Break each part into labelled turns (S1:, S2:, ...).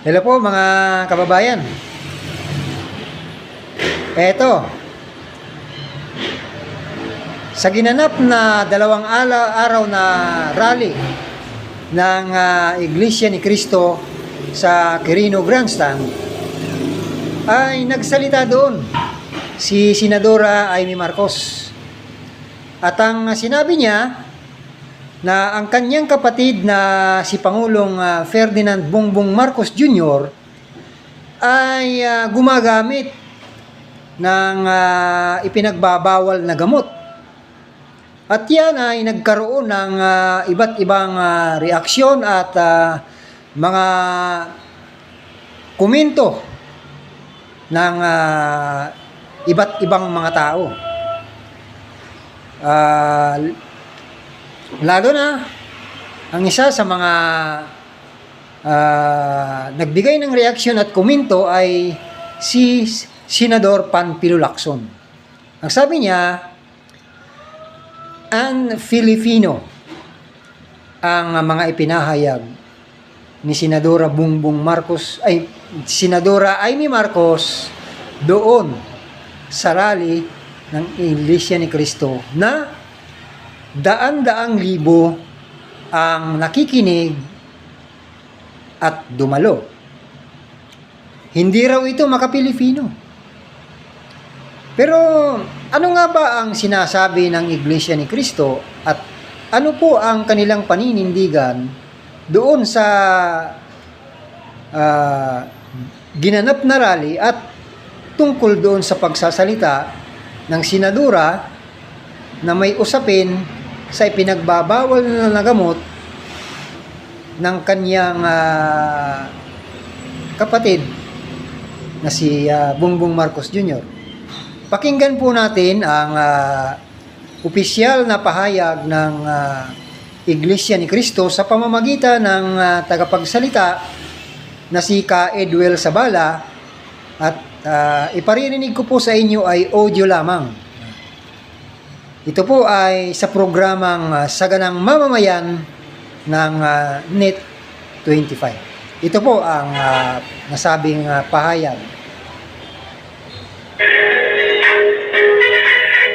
S1: Hello po mga kababayan. Eto, sa ginanap na dalawang araw na rally ng Iglesia ni Cristo sa Quirino Grandstand, ay nagsalita doon si Senadora Amy Marcos. At ang sinabi niya na ang kanyang kapatid na si Pangulong Ferdinand Bongbong Marcos Jr. ay gumagamit ng ipinagbabawal na gamot. At yan ay nagkaroon ng iba't ibang reaksyon at mga komento ng iba't ibang mga tao. Lalo na ang isa sa mga nagbigay ng reaksyon at komento ay si Senador Panfilo Lacson. Ang sabi niya, un-Filipino ang mga ipinahayag ni Senadora Senadora Amy Marcos doon sa rally ng Iglesia ni Cristo na daan-daang libo ang nakikinig at dumalo. Hindi raw ito maka-Pilipino. Pero ano nga ba ang sinasabi ng Iglesia ni Cristo at ano po ang kanilang paninindigan doon sa ginanap na rally at tungkol doon sa pagsasalita ng senadora na may usapin sa ipinagbabawal na gamot ng kanyang kapatid na si Bongbong Marcos Jr. Pakinggan po natin ang opisyal na pahayag ng Iglesia ni Cristo sa pamamagitan ng tagapagsalita na si Ka Edwel Sabala at iparirinig ko po sa inyo ay audio lamang. Ito po ay sa programang Saganang Mamamayan ng Net 25. Ito po ang nasabing pahayag.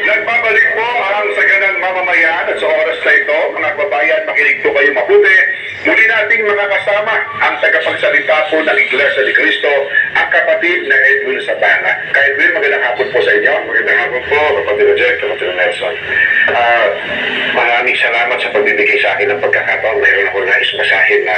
S2: Nagbabalik po ang Saganang Mamamayan at sa oras na ito, mga kababayan, makinig po kayo mabuti. Muli nating makakasama ang tagapagsalita po ng Iglesia ni Cristo, ang kapatid na Edwin Sabana. Ka Edwin, magandang hapon po sa inyo. Magandang hapon po, kapatid Jack, kapatid Nelson. Maraming salamat sa pagbibigay sa akin ng pagkakataon. Mayroon ako nais basahin na